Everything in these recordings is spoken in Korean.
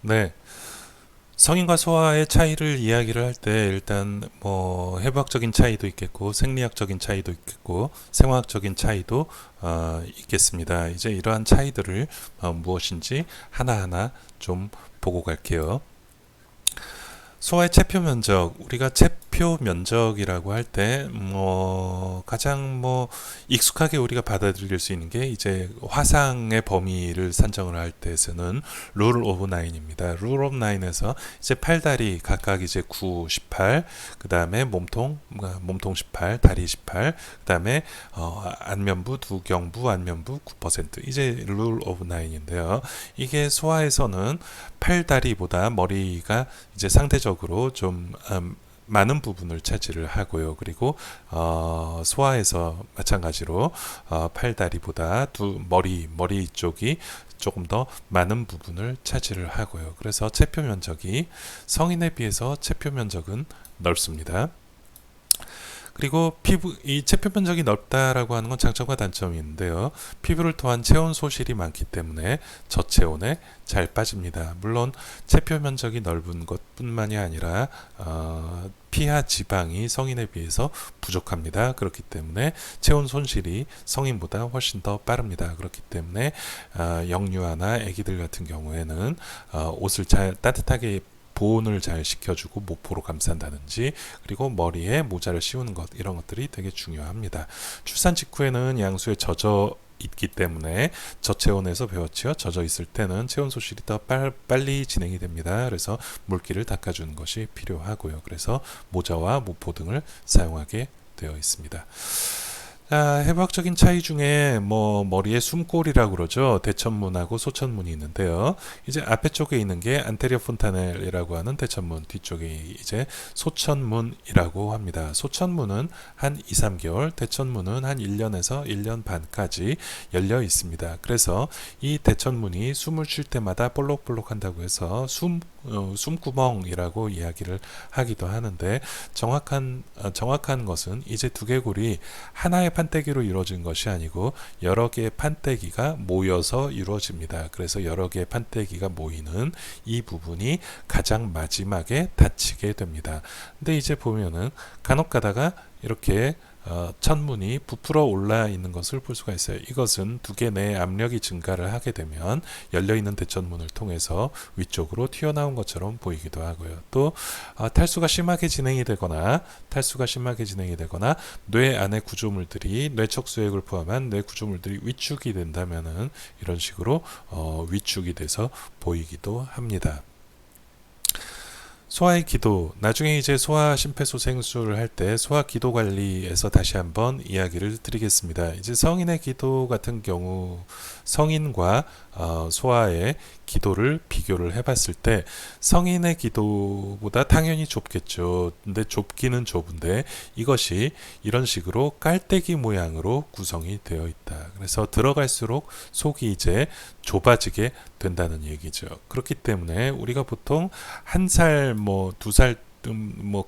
네, 성인과 소아의 차이를 이야기를 할 때 일단 뭐 해부학적인 차이도 있겠고 생리학적인 차이도 있겠고 생화학적인 차이도 있겠습니다. 이제 이러한 차이들을 무엇인지 하나하나 좀 보고 갈게요. 소아의 체표 면적, 우리가 체표 면적이라고 할 때 가장 익숙하게 우리가 받아들일 수 있는 게 이제 화상의 범위를 산정을 할 때 쓰는 룰 오브 나인입니다. 룰 오브 나인에서 이제 팔다리 각각 이제 9, 18, 그 다음에 몸통 18, 다리 18, 그 다음에 안면부, 두경부, 안면부 9%, 이제 룰 오브 나인인데요. 이게 소아에서는 팔다리보다 머리가 이제 상대적으로 좀 많은 부분을 차지를 하고요. 그리고 소아에서 마찬가지로 팔다리보다 머리 쪽이 조금 더 많은 부분을 차지를 하고요. 그래서 체표 면적이 성인에 비해서 체표 면적은 넓습니다. 그리고 이 체표 면적이 넓다라고 하는 건 장점과 단점이 있는데요. 피부를 통한 체온 소실이 많기 때문에 저체온에 잘 빠집니다. 물론 체표 면적이 넓은 것뿐만이 아니라 피하 지방이 성인에 비해서 부족합니다. 그렇기 때문에 체온 손실이 성인보다 훨씬 더 빠릅니다. 그렇기 때문에 영유아나 아기들 같은 경우에는 옷을 잘 따뜻하게 보온을 잘 시켜주고 모포로 감싼다든지, 그리고 머리에 모자를 씌우는 것, 이런 것들이 되게 중요합니다. 출산 직후에는 양수에 젖어 있기 때문에 저체온에서 배웠지요. 젖어 있을 때는 체온 소실이 더 빨리 진행이 됩니다. 그래서 물기를 닦아주는 것이 필요하고요. 그래서 모자와 모포 등을 사용하게 되어 있습니다. 해부학적인 차이 중에 머리에 숨골이라고 그러죠. 대천문하고 소천문이 있는데요. 이제 앞에 쪽에 있는 게 안테리어 폰타넬이라고 하는 대천문, 뒤쪽에 이제 소천문이라고 합니다. 소천문은 한 2, 3개월, 대천문은 한 1년에서 1년 반까지 열려 있습니다. 그래서 이 대천문이 숨을 쉴 때마다 볼록볼록 한다고 해서 숨구멍이라고 이야기를 하기도 하는데, 정확한 것은 이제 두개골이 하나의 판때기로 이루어진 것이 아니고 여러 개의 판때기가 모여서 이루어집니다. 그래서 여러 개의 판때기가 모이는 이 부분이 가장 마지막에 닫히게 됩니다. 근데 이제 보면은 간혹 가다가 이렇게 천문이 부풀어 올라 있는 것을 볼 수가 있어요. 이것은 두개 내에 압력이 증가를 하게 되면 열려있는 대천문을 통해서 위쪽으로 튀어나온 것처럼 보이기도 하고요. 또 탈수가 심하게 진행이 되거나 뇌 안의 구조물들이, 뇌척수액을 포함한 뇌 구조물들이 위축이 된다면은 이런 식으로 위축이 돼서 보이기도 합니다. 소아의 기도, 나중에 이제 소아 심폐소생술을 할 때 소아 기도 관리에서 다시 한번 이야기를 드리겠습니다. 이제 성인의 기도 같은 경우, 성인과 소아의 기도를 비교를 해봤을 때 성인의 기도보다 당연히 좁겠죠. 근데 좁기는 좁은데 이것이 이런 식으로 깔때기 모양으로 구성이 되어 있다. 그래서 들어갈수록 속이 이제 좁아지게 된다는 얘기죠. 그렇기 때문에 우리가 보통 한 살, 두 살,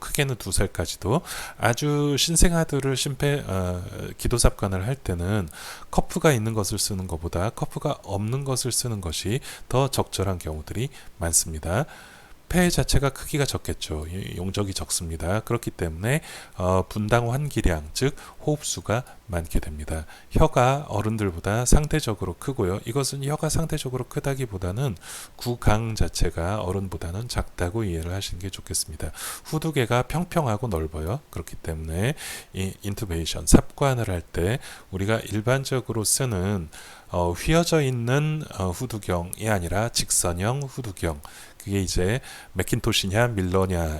크게는 2살까지도 아주 신생아들을 기도삽관을 할 때는 커프가 있는 것을 쓰는 것보다 커프가 없는 것을 쓰는 것이 더 적절한 경우들이 많습니다. 폐 자체가 크기가 적겠죠. 용적이 적습니다. 그렇기 때문에 분당 환기량, 즉 호흡수가 많게 됩니다. 혀가 어른들보다 상대적으로 크고요. 이것은 혀가 상대적으로 크다기보다는 구강 자체가 어른보다는 작다고 이해를 하시는 게 좋겠습니다. 후두개가 평평하고 넓어요. 그렇기 때문에 이 인투베이션, 삽관을 할 때 우리가 일반적으로 쓰는 휘어져 있는 후두경이 아니라 직선형 후두경, 그게 이제 맥킨토시냐 밀러냐,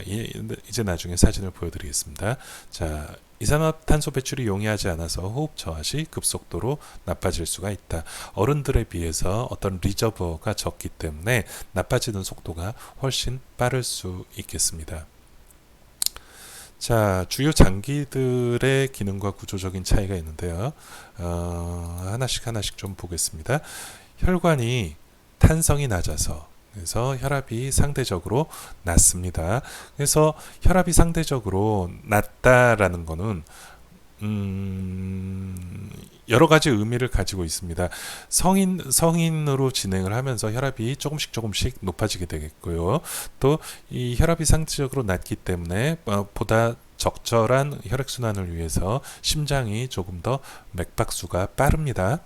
이제 나중에 사진을 보여드리겠습니다. 자, 이산화탄소 배출이 용이하지 않아서 호흡 저하시 급속도로 나빠질 수가 있다. 어른들에 비해서 어떤 리저버가 적기 때문에 나빠지는 속도가 훨씬 빠를 수 있겠습니다. 자, 주요 장기들의 기능과 구조적인 차이가 있는데요. 하나씩 좀 보겠습니다. 혈관이 탄성이 낮아서, 그래서 혈압이 상대적으로 낮습니다. 그래서 혈압이 상대적으로 낮다라는 거는 여러 가지 의미를 가지고 있습니다. 성인으로 진행을 하면서 혈압이 조금씩 높아지게 되겠고요. 또 이 혈압이 상대적으로 낮기 때문에 보다 적절한 혈액순환을 위해서 심장이 조금 더 맥박수가 빠릅니다.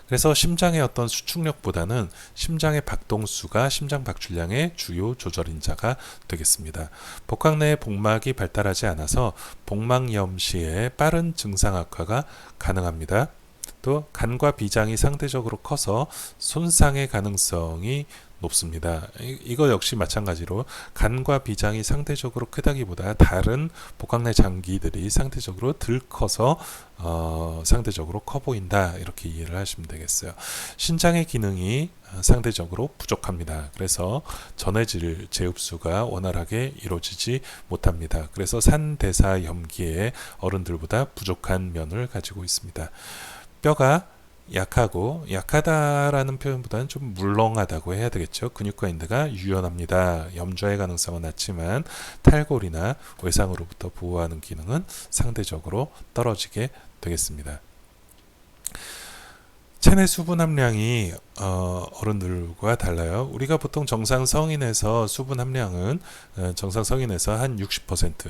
그래서 심장의 어떤 수축력보다는 심장의 박동수가 심장 박출량의 주요 조절인자가 되겠습니다. 복강 내에 복막이 발달하지 않아서 복막염 시에 빠른 증상 악화가 가능합니다. 또 간과 비장이 상대적으로 커서 손상의 가능성이 높습니다. 이거 역시 마찬가지로 간과 비장이 상대적으로 크다기보다 다른 복강 내 장기들이 상대적으로 덜 커서 상대적으로 커 보인다, 이렇게 이해를 하시면 되겠어요. 신장의 기능이 상대적으로 부족합니다. 그래서 전해질 재흡수가 원활하게 이루어지지 못합니다. 그래서 산대사 염기에 어른들보다 부족한 면을 가지고 있습니다. 뼈가 약하고, 약하다라는 표현보다는 좀 물렁하다고 해야 되겠죠. 근육과인대가 유연합니다. 염좌의 가능성은 낮지만 탈골이나 외상으로부터 보호하는 기능은 상대적으로 떨어지게 되겠습니다. 체내 수분 함량이 어른들과 달라요. 우리가 보통 정상 성인에서 수분 함량은 정상 성인에서 한 60%,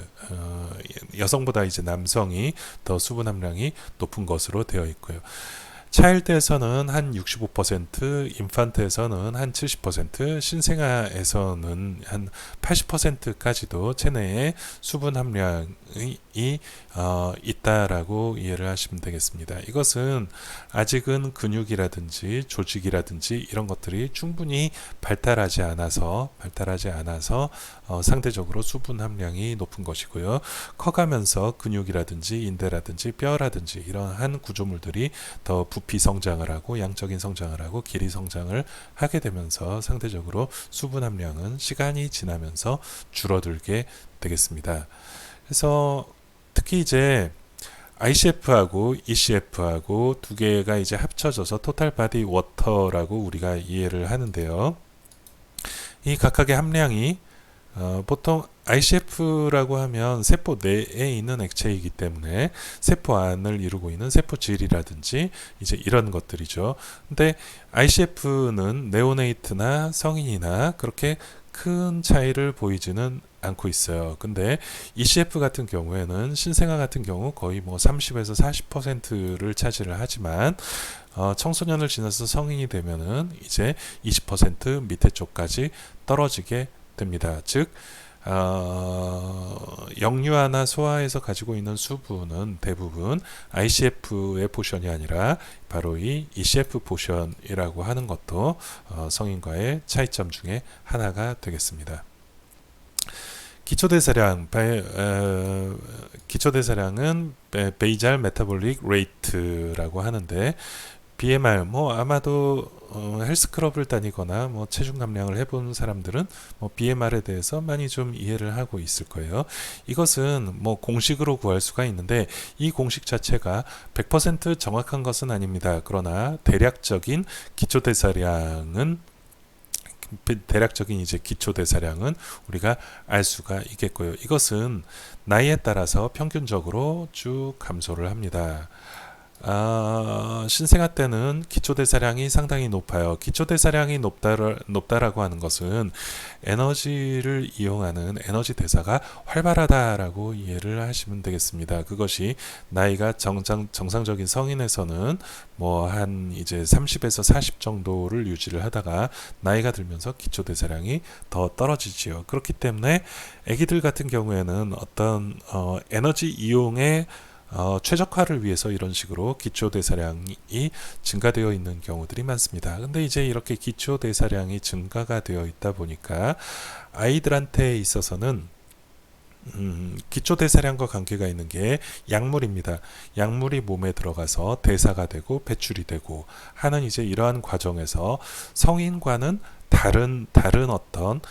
여성보다 이제 남성이 더 수분 함량이 높은 것으로 되어 있고요. 차일드에서는 한 65%, 인판트에서는 한 70%, 신생아에서는 한 80%까지도 체내에 수분 함량이 있다라고 이해를 하시면 되겠습니다. 이것은 아직은 근육이라든지 조직이라든지 이런 것들이 충분히 발달하지 않아서 상대적으로 수분 함량이 높은 것이고요. 커가면서 근육이라든지 인대라든지 뼈라든지 이러한 구조물들이 더 부피 성장을 하고 양적인 성장을 하고 길이 성장을 하게 되면서 상대적으로 수분 함량은 시간이 지나면서 줄어들게 되겠습니다. 그래서 특히 이제 ICF하고 ECF하고 두 개가 이제 합쳐져서 토탈 바디 워터라고 우리가 이해를 하는데요. 이 각각의 함량이 보통 ICF라고 하면 세포 내에 있는 액체이기 때문에 세포 안을 이루고 있는 세포질이라든지 이제 이런 것들이죠. 근데 ICF는 네오네이트나 성인이나 그렇게 큰 차이를 보이지는 않고 있어요. 근데 ECF 같은 경우에는 신생아 같은 경우 거의 뭐 30에서 40%를 차지를 하지만 청소년을 지나서 성인이 되면은 이제 20% 밑에 쪽까지 떨어지게 됩니다. 즉 영유아나 소아에서 가지고 있는 수분은 대부분 ICF의 포션이 아니라 바로 이 ECF 포션이라고 하는 것도 성인과의 차이점 중에 하나가 되겠습니다. 기초대사량은 베이잘 메타볼릭 레이트라고 하는데 BMR 아마도 헬스클럽을 다니거나 체중 감량을 해본 사람들은 BMR에 대해서 많이 좀 이해를 하고 있을 거예요. 이것은 공식으로 구할 수가 있는데 이 공식 자체가 100% 정확한 것은 아닙니다. 그러나 대략적인 이제 기초대사량은 우리가 알 수가 있겠고요. 이것은 나이에 따라서 평균적으로 쭉 감소를 합니다. 신생아 때는 기초대사량이 상당히 높아요. 기초대사량이 높다라고 하는 것은 에너지를 이용하는 에너지 대사가 활발하다라고 이해를 하시면 되겠습니다. 그것이 나이가 정상적인 성인에서는 한 이제 30에서 40 정도를 유지를 하다가 나이가 들면서 기초대사량이 더 떨어지지요. 그렇기 때문에 아기들 같은 경우에는 어떤 에너지 이용의 최적화를 위해서 이런 식으로 기초대사량이 증가되어 있는 경우들이 많습니다. 근데 이제 이렇게 기초대사량이 증가가 되어 있다 보니까 아이들한테 있어서는 기초대사량과 관계가 있는 게 약물입니다. 약물이 몸에 들어가서 대사가 되고 배출이 되고 하는 이제 이러한 과정에서 성인과는 다른 어떤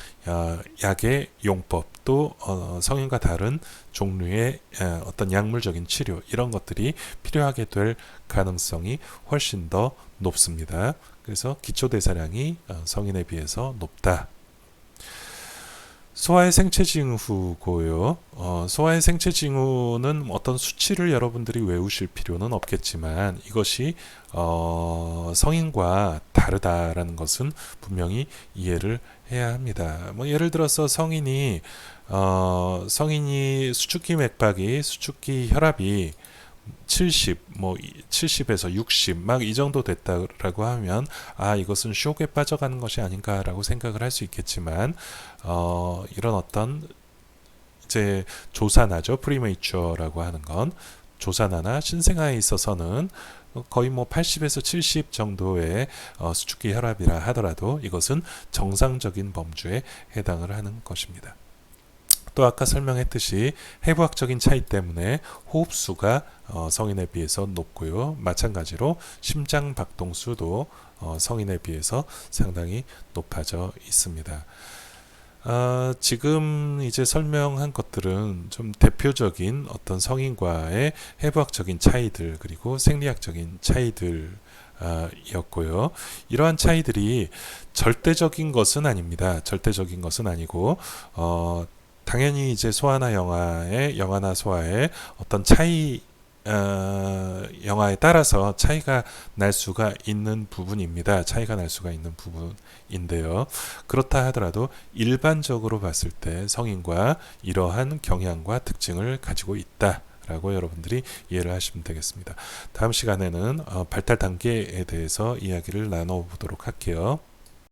약의 용법 또 성인과 다른 종류의 어떤 약물적인 치료 이런 것들이 필요하게 될 가능성이 훨씬 더 높습니다. 그래서 기초대사량이 성인에 비해서 높다. 소아의 생체 징후고요. 소아의 생체 징후는 어떤 수치를 여러분들이 외우실 필요는 없겠지만 이것이 성인과 다르다라는 것은 분명히 이해를 해야 합니다. 뭐 예를 들어서 성인이 수축기 맥박이 수축기 혈압이 70, 뭐 70에서 60, 막 이 정도 됐다라고 하면 이것은 쇼크에 빠져가는 것이 아닌가라고 생각을 할 수 있겠지만 이런 어떤 이제 조산아죠, 프리메이처라고 하는 건 조산아나 신생아에 있어서는 거의 뭐 80에서 70 정도의 수축기 혈압이라 하더라도 이것은 정상적인 범주에 해당을 하는 것입니다. 또 아까 설명했듯이 해부학적인 차이 때문에 호흡수가 성인에 비해서 높고요. 마찬가지로 심장 박동수도 성인에 비해서 상당히 높아져 있습니다. 지금 이제 설명한 것들은 좀 대표적인 어떤 성인과의 해부학적인 차이들 그리고 생리학적인 차이들 였고요. 이러한 차이들이 절대적인 것은 아닙니다. 절대적인 것은 아니고 당연히 이제 소아나 영아나 소아의 어떤 차이 영화에 따라서 차이가 날 수가 있는 부분입니다. 차이가 날 수가 있는 부분인데요. 그렇다 하더라도 일반적으로 봤을 때 성인과 이러한 경향과 특징을 가지고 있다. 라고 여러분들이 이해를 하시면 되겠습니다. 다음 시간에는 발달 단계에 대해서 이야기를 나눠보도록 할게요.